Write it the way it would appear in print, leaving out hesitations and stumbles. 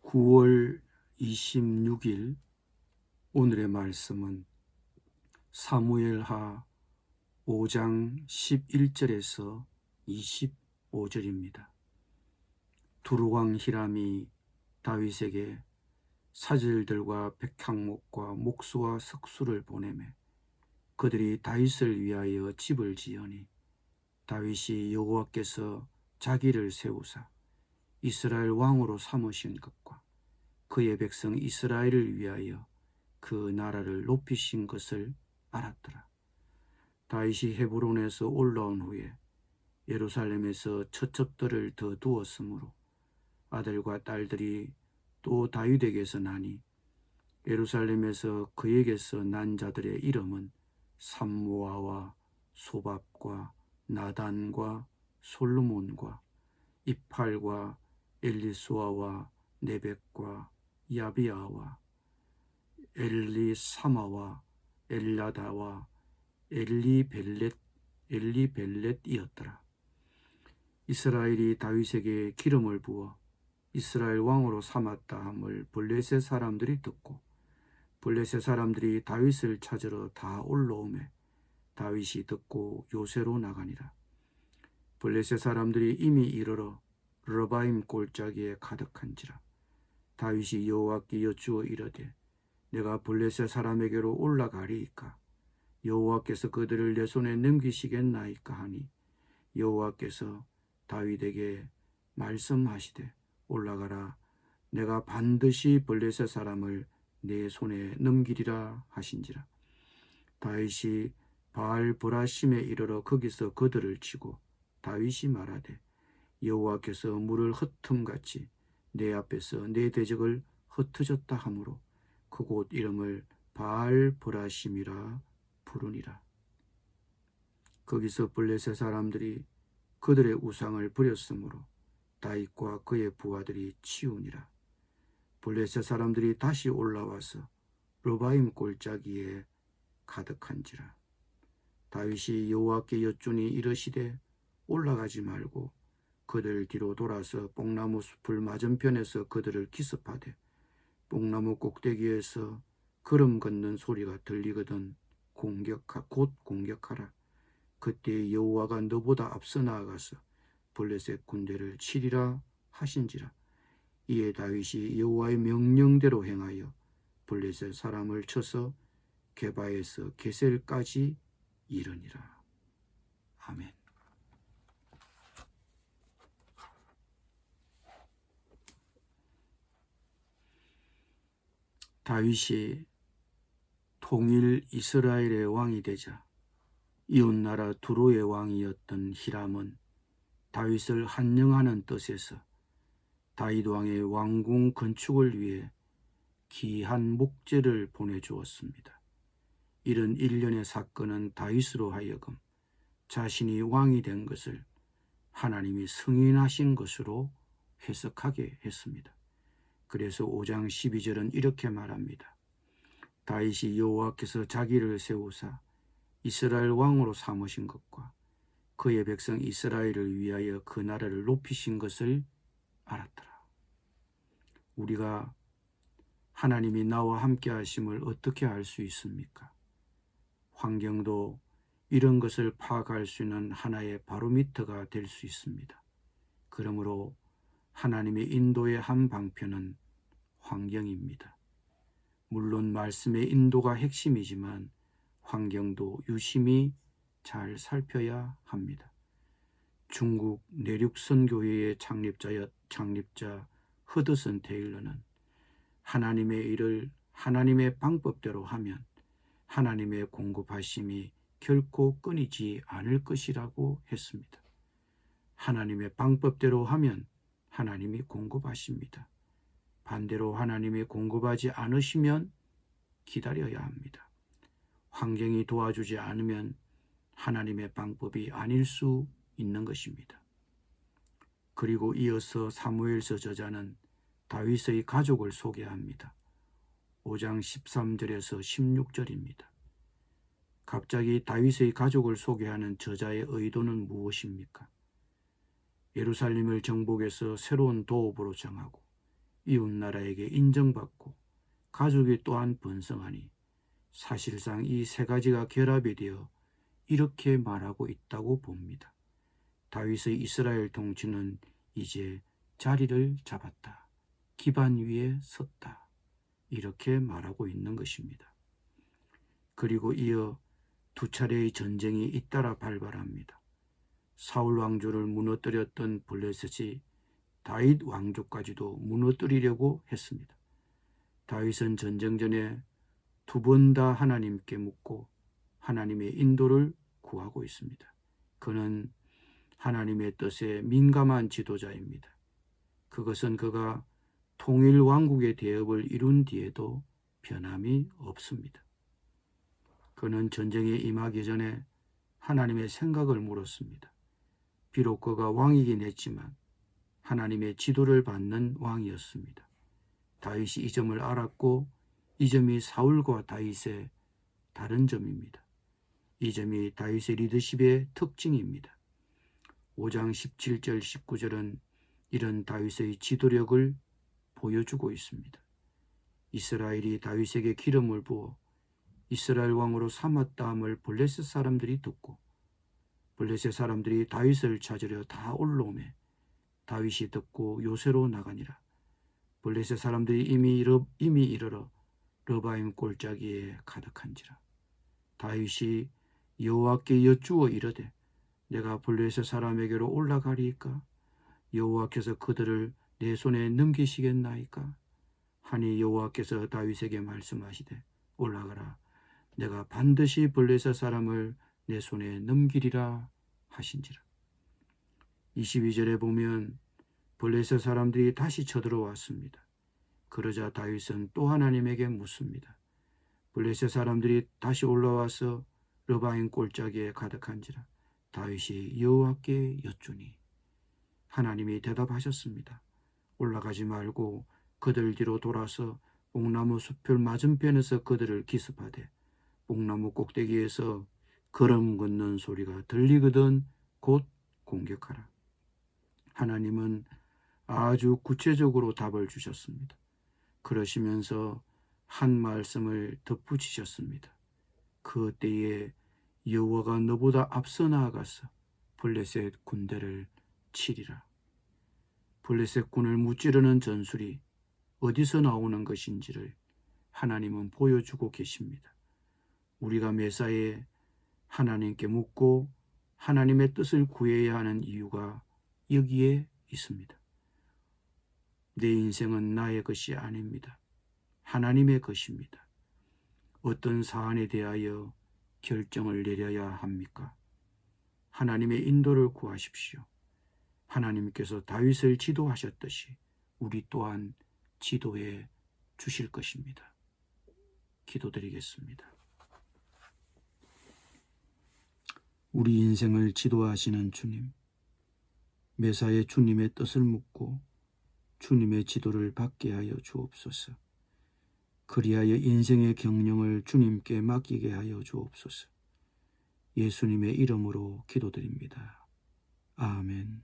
9월 26일 오늘의 말씀은 사무엘하 5장 11절에서 25절입니다. 두루왕 히람이 다윗에게 사절들과 백향목과 목수와 석수를 보내매 그들이 다윗을 위하여 집을 지으니 다윗이 여호와께서 자기를 세우사 이스라엘 왕으로 삼으신 것과 그의 백성 이스라엘을 위하여 그 나라를 높이신 것을 알았더라. 다윗이 헤브론에서 올라온 후에 예루살렘에서 처첩들을 더 두었으므로 아들과 딸들이 또 다윗에게서 나니 예루살렘에서 그에게서 난 자들의 이름은 삼무아와 소밥과 나단과 솔로몬과 이팔과 엘리수아와 네벡과 야비아와 엘리사마와 엘라다와 엘리벨렛이었더라. 이스라엘이 다윗에게 기름을 부어 이스라엘 왕으로 삼았다 함을 블레셋 사람들이 듣고 블레셋 사람들이 다윗을 찾으러 다 올라오매 다윗이 듣고 요새로 나가니라. 블레셋 사람들이 이미 이르러 러바임 골짜기에 가득한지라. 다윗이 여호와께 여쭈어 이르되 내가 블레셋 사람에게로 올라가리이까 여호와께서 그들을 내 손에 넘기시겠나이까 하니 여호와께서 다윗에게 말씀하시되 올라가라 내가 반드시 블레셋 사람을 내 손에 넘기리라 하신지라. 다윗이 바알 브라심에 이르러 거기서 그들을 치고 다윗이 말하되 여호와께서 물을 흩음같이 내 앞에서 내 대적을 흩어졌다 하므로 그곳 이름을 바알 브라심이라 부르니라. 거기서 블레셋 사람들이 그들의 우상을 버렸으므로 다윗과 그의 부하들이 치우니라. 블레셋 사람들이 다시 올라와서 러바임 골짜기에 가득한지라. 다윗이 여호와께 여쭈니 이르시되 올라가지 말고 그들 뒤로 돌아서 뽕나무 숲을 맞은편에서 그들을 기습하되 뽕나무 꼭대기에서 걸음 걷는 소리가 들리거든 곧 공격하라. 그때 여호와가 너보다 앞서 나아가서 블레셋 군대를 치리라 하신지라. 이에 다윗이 여호와의 명령대로 행하여 블레셋 사람을 쳐서 게바에서 게셀까지 이르니라. 아멘. 다윗이 통일 이스라엘의 왕이 되자 이웃나라 두로의 왕이었던 히람은 다윗을 한영하는 뜻에서 다윗 왕의 왕궁 건축을 위해 귀한 목재를 보내주었습니다. 이런 일련의 사건은 다윗으로 하여금 자신이 왕이 된 것을 하나님이 승인하신 것으로 해석하게 했습니다. 그래서 5장 12절은 이렇게 말합니다. 다윗이 여호와께서 자기를 세우사 이스라엘 왕으로 삼으신 것과 그의 백성 이스라엘을 위하여 그 나라를 높이신 것을 알았더라. 우리가 하나님이 나와 함께 하심을 어떻게 알 수 있습니까? 환경도 이런 것을 파악할 수 있는 하나의 바로미터가 될 수 있습니다. 그러므로 하나님의 인도의 한 방편은 환경입니다. 물론 말씀의 인도가 핵심이지만 환경도 유심히 잘 살펴야 합니다. 중국 내륙선교회의 창립자 허드슨 테일러는 하나님의 일을 하나님의 방법대로 하면 하나님의 공급하심이 결코 끊이지 않을 것이라고 했습니다. 하나님의 방법대로 하면 하나님이 공급하십니다. 반대로 하나님이 공급하지 않으시면 기다려야 합니다. 환경이 도와주지 않으면 하나님의 방법이 아닐 수 있는 것입니다. 그리고 이어서 사무엘서 저자는 다윗의 가족을 소개합니다. 5장 13절에서 16절입니다. 갑자기 다윗의 가족을 소개하는 저자의 의도는 무엇입니까? 예루살렘을 정복해서 새로운 도읍으로 정하고 이웃나라에게 인정받고 가족이 또한 번성하니 사실상 이 세 가지가 결합이 되어 이렇게 말하고 있다고 봅니다. 다윗의 이스라엘 통치는 이제 자리를 잡았다. 기반 위에 섰다. 이렇게 말하고 있는 것입니다. 그리고 이어 두 차례의 전쟁이 잇따라 발발합니다. 사울 왕조를 무너뜨렸던 블레셋이 다윗 왕조까지도 무너뜨리려고 했습니다. 다윗은 전쟁 전에 두 번 다 하나님께 묻고 하나님의 인도를 구하고 있습니다. 그는 하나님의 뜻에 민감한 지도자입니다. 그것은 그가 통일 왕국의 대업을 이룬 뒤에도 변함이 없습니다. 그는 전쟁에 임하기 전에 하나님의 생각을 물었습니다. 비록 그가 왕이긴 했지만 하나님의 지도를 받는 왕이었습니다. 다윗이 이 점을 알았고 이 점이 사울과 다윗의 다른 점입니다. 이 점이 다윗의 리더십의 특징입니다. 5장 17절 19절은 이런 다윗의 지도력을 보여주고 있습니다. 이스라엘이 다윗에게 기름을 부어 이스라엘 왕으로 삼았다함을 블레셋 사람들이 듣고 블레셋 사람들이 다윗을 찾으려 다 올라오매 다윗이 듣고 요새로 나가니라. 블레셋 사람들이 이미 이르러 러바임 골짜기에 가득한지라. 다윗이 여호와께 여쭈어 이르되 내가 블레셋 사람에게로 올라가리이까? 여호와께서 그들을 내 손에 넘기시겠나이까? 하니 여호와께서 다윗에게 말씀하시되 올라가라. 내가 반드시 블레셋 사람을 내 손에 넘기리라 하신지라. 22절에 보면 블레셋 사람들이 다시 쳐들어왔습니다. 그러자 다윗은 또 하나님에게 묻습니다. 블레셋 사람들이 다시 올라와서 러바임 골짜기에 가득한지라. 다윗이 여호와께 여쭈니 하나님이 대답하셨습니다. 올라가지 말고 그들 뒤로 돌아서 뽕나무 숲을 맞은편에서 그들을 기습하되 뽕나무 꼭대기에서 걸음 걷는 소리가 들리거든 곧 공격하라. 하나님은 아주 구체적으로 답을 주셨습니다. 그러시면서 한 말씀을 덧붙이셨습니다. 그 때에 여호와가 너보다 앞서 나아가서 블레셋 군대를 치리라. 블레셋 군을 무찌르는 전술이 어디서 나오는 것인지를 하나님은 보여주고 계십니다. 우리가 매사에 하나님께 묻고 하나님의 뜻을 구해야 하는 이유가 여기에 있습니다. 내 인생은 나의 것이 아닙니다. 하나님의 것입니다. 어떤 사안에 대하여 결정을 내려야 합니까? 하나님의 인도를 구하십시오. 하나님께서 다윗을 지도하셨듯이 우리 또한 지도해 주실 것입니다. 기도드리겠습니다. 우리 인생을 지도하시는 주님, 매사에 주님의 뜻을 묻고 주님의 지도를 받게 하여 주옵소서. 그리하여 인생의 경영을 주님께 맡기게 하여 주옵소서. 예수님의 이름으로 기도드립니다. 아멘.